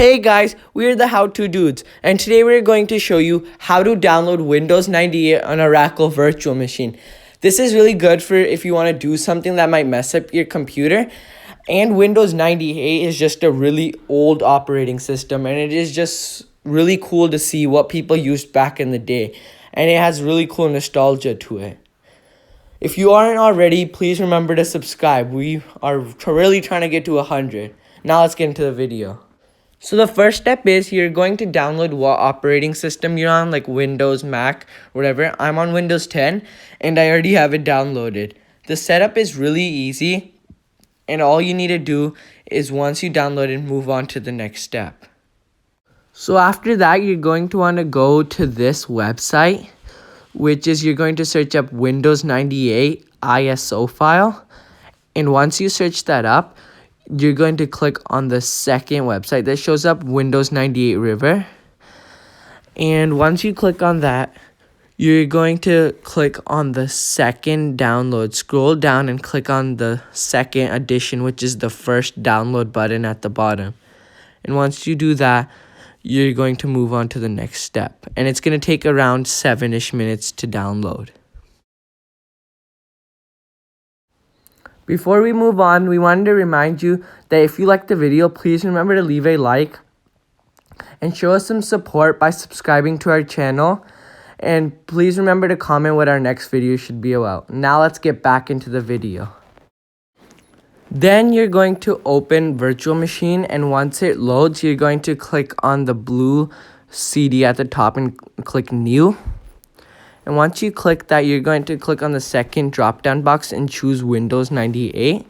Hey guys, we're the How To Dudes, and today we're going to show you how to download Windows 98 on a Oracle virtual machine. This is really good for if you want to do something that might mess up your computer. And Windows 98 is just a really old operating system, and it is just really cool to see what people used back in the day. And it has really cool nostalgia to it. If you aren't already, please remember to subscribe. We are really trying to get to 100. Now let's get into the video. So the first step is you're going to download what operating system you're on, like Windows, Mac, whatever. I'm on Windows 10 and I already have it downloaded. The setup is really easy, and all you need to do is once you download it, move on to the next step. So after that, you're going to want to go to this website, which is you're going to search up Windows 98 ISO file. And once you search that up, you're going to click on the second website that shows up, Windows 98 River. And once you click on that, you're going to click on the second download. Scroll down and click on the second edition, which is the first download button at the bottom. And once you do that, you're going to move on to the next step. And it's going to take around 7-ish minutes to download. Before we move on, we wanted to remind you that if you liked the video, please remember to leave a like and show us some support by subscribing to our channel. And please remember to comment what our next video should be about. Now let's get back into the video. Then you're going to open Virtual Machine, and once it loads, you're going to click on the blue CD at the top and click New. And once you click that, you're going to click on the second drop-down box and choose Windows 98.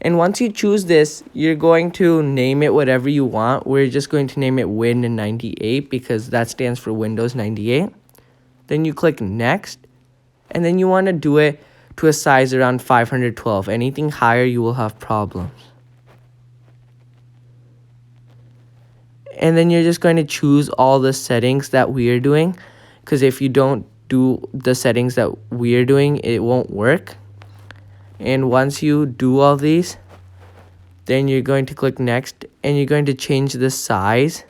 And once you choose this, you're going to name it whatever you want. We're just going to name it Win98 because that stands for Windows 98. Then you click Next. And then you want to do it to a size around 512. Anything higher, you will have problems. And then you're just going to choose all the settings that we are doing, because if you don't do the settings that we are doing, it won't work. And once you do all these, then you're going to click Next, and you're going to change the size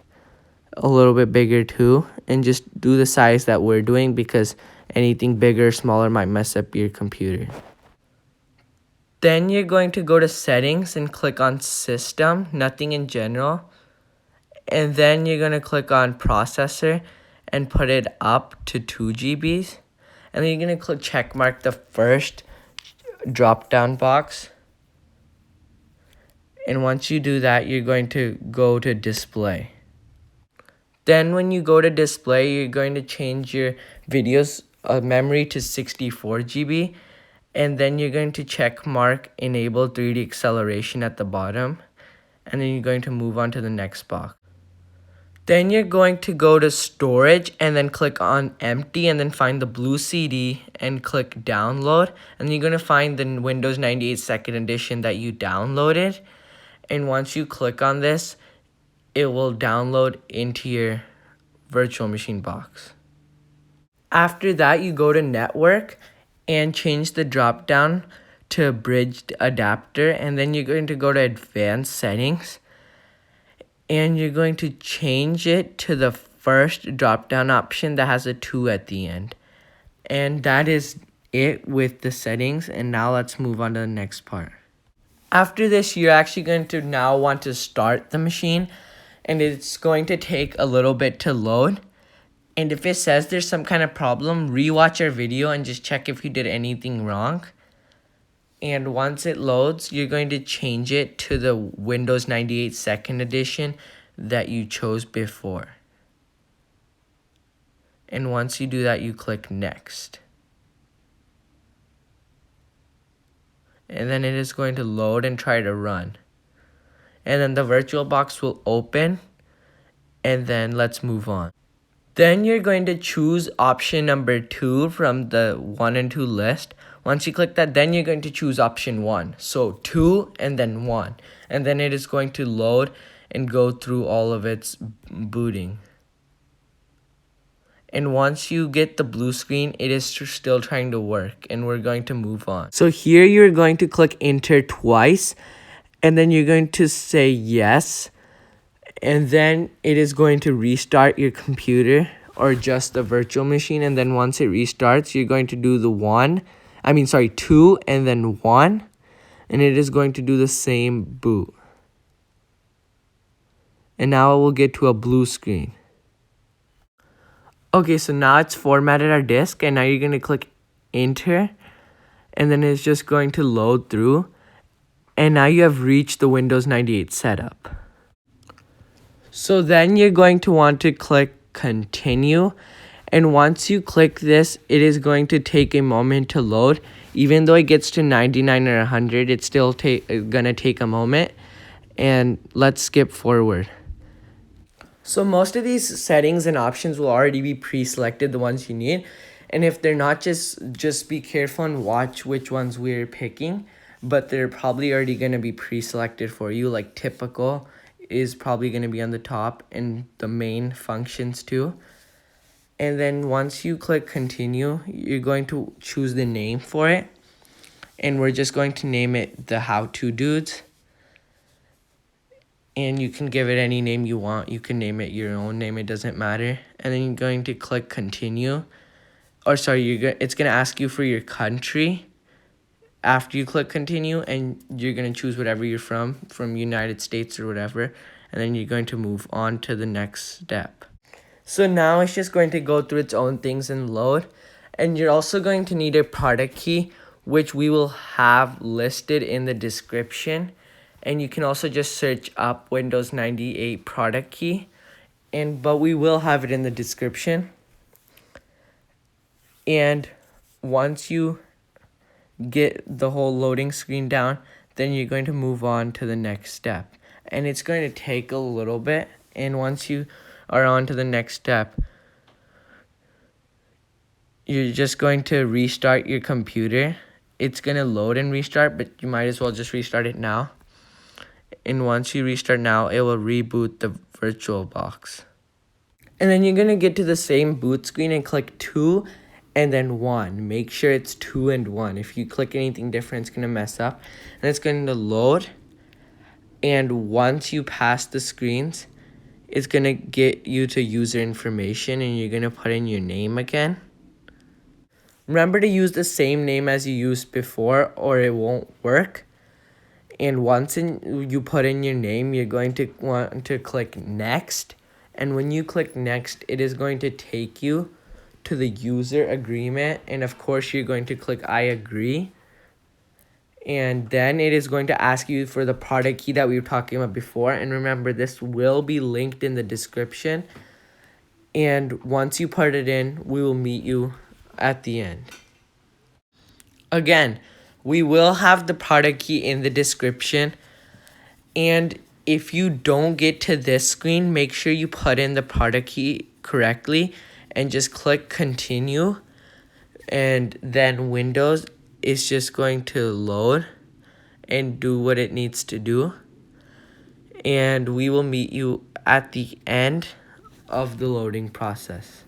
a little bit bigger too, and just do the size that we're doing, because anything bigger or smaller might mess up your computer. Then you're going to go to Settings and click on System, Nothing in General. And then you're going to click on Processor and put it up to 2 GBs. And then you're going to click check mark the first drop down box. And once you do that, you're going to go to Display. Then when you go to Display, you're going to change your videos memory to 64 GB. And then you're going to check mark Enable 3D Acceleration at the bottom. And then you're going to move on to the next box. Then you're going to go to Storage and then click on Empty, and then find the blue CD and click Download. And you're going to find the Windows 98 Second Edition that you downloaded. And once you click on this, it will download into your virtual machine box. After that, you go to Network and change the drop down to Bridged Adapter. And then you're going to go to Advanced Settings. And you're going to change it to the first drop-down option that has a 2 at the end. And that is it with the settings. And now let's move on to the next part. After this, you're actually going to now want to start the machine. And it's going to take a little bit to load. And if it says there's some kind of problem, rewatch our video and just check if you did anything wrong. And once it loads, you're going to change it to the Windows 98 Second Edition that you chose before. And once you do that, you click Next. And then it is going to load and try to run. And then the VirtualBox will open. And then let's move on. Then you're going to choose option number 2 from the 1 and 2 list. Once you click that, then you're going to choose option 1. So 2 and then 1. And then it is going to load and go through all of its booting. And once you get the blue screen, it is still trying to work, and we're going to move on. So here you're going to click enter twice, and then you're going to say yes. and then it is going to restart your computer or just the virtual machine. And then once it restarts, you're going to do the 2 and then 1, and it is going to do the same boot. And now it will get to a blue screen. Okay, so now it's formatted our disk, and now you're going to click enter, and then it's just going to load through, and now you have reached the Windows 98 setup. So then you're going to want to click continue, and once you click this, it is going to take a moment to load. Even though it gets to 99 or 100, it's still gonna take a moment. And let's skip forward. So most of these settings and options will already be pre-selected, the ones you need. And if they're not, just be careful and watch which ones we're picking. But they're probably already going to be pre-selected for you. Like typical is probably going to be on the top, and the main functions too. And then once you click continue, you're going to choose the name for it. And we're just going to name it the How To Dudes. And you can give it any name you want. You can name it your own name. It doesn't matter. And then you're going to click continue. Or sorry, it's going to ask you for your country after you click continue. And you're going to choose whatever you're from United States or whatever. And then you're going to move on to the next step. So now it's just going to go through its own things and load. And you're also going to need a product key, which we will have listed in the description. And you can also just search up Windows 98 product key, but we will have it in the description. And once you get the whole loading screen down, then you're going to move on to the next step. And it's going to take a little bit. And once you are on to the next step, you're just going to restart your computer. It's going to load and restart, but you might as well just restart it now. And once you restart now, it will reboot the VirtualBox. And then you're going to get to the same boot screen and click 2 and then 1. Make sure it's 2 and 1. If you click anything different, it's going to mess up. And it's going to load. And once you pass the screens, it's going to get you to user information, and you're going to put in your name again. Remember to use the same name as you used before, or it won't work. And once you put in your name, you're going to want to click next. And when you click next, it is going to take you to the user agreement. And of course, you're going to click I agree. And then it is going to ask you for the product key that we were talking about before. And remember, this will be linked in the description. And once you put it in, we will meet you at the end. Again, we will have the product key in the description. And if you don't get to this screen, make sure you put in the product key correctly and just click continue. And then Windows is just going to load and do what it needs to do. And we will meet you at the end of the loading process.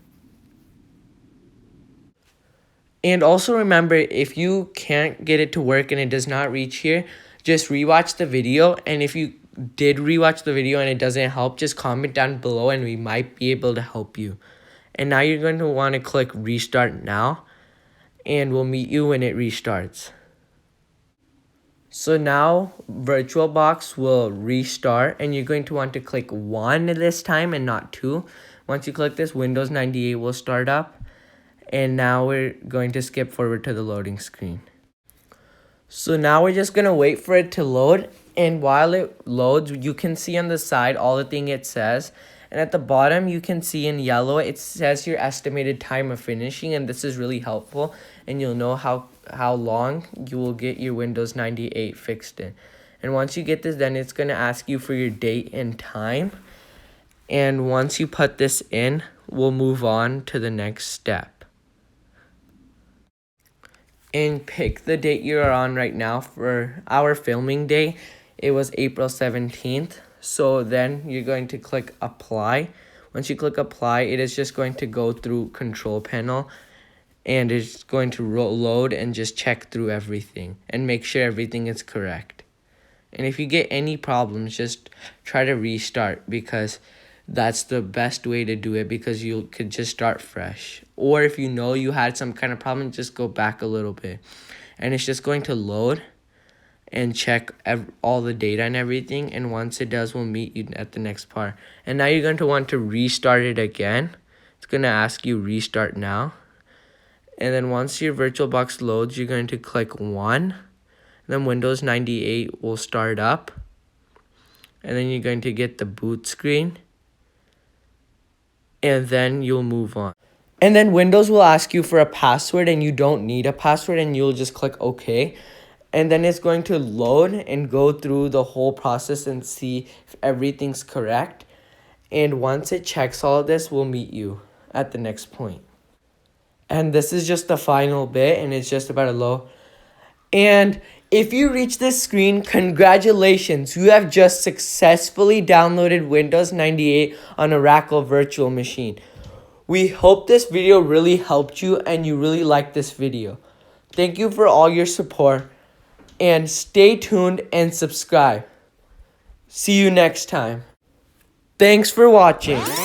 And also remember, if you can't get it to work and it does not reach here, just rewatch the video. And if you did rewatch the video and it doesn't help, just comment down below and we might be able to help you. And now you're going to want to click restart now, and we'll meet you when it restarts. So now VirtualBox will restart, and you're going to want to click 1 this time and not 2. Once you click this, Windows 98 will start up. And now we're going to skip forward to the loading screen. So now we're just going to wait for it to load. And while it loads, you can see on the side all the thing it says. And at the bottom, you can see in yellow, it says your estimated time of finishing. And this is really helpful. And you'll know how long you will get your Windows 98 fixed in. And once you get this, then it's going to ask you for your date and time. And once you put this in, we'll move on to the next step. And pick the date you're on right now. For our filming day, it was April 17th. So then you're going to click apply. Once you click apply, it is just going to go through control panel, and it's going to load and just check through everything and make sure everything is correct. And if you get any problems, just try to restart, because that's the best way to do it, because you could just start fresh. Or if you know you had some kind of problem, just go back a little bit. And it's just going to load and check all the data and everything. And once it does, we'll meet you at the next part. And now you're going to want to restart it again. It's going to ask you restart now. And then once your VirtualBox loads, you're going to click 1. Then Windows 98 will start up. And then you're going to get the boot screen. And then you'll move on. And then Windows will ask you for a password, and you don't need a password, and you'll just click OK. And then it's going to load and go through the whole process and see if everything's correct. And once it checks all of this, we'll meet you at the next point. And this is just the final bit, and it's just about to load. And if you reach this screen, congratulations, you have just successfully downloaded Windows 98 on Oracle Virtual Machine. We hope this video really helped you and you really liked this video. Thank you for all your support, and stay tuned and subscribe. See you next time. Thanks for watching.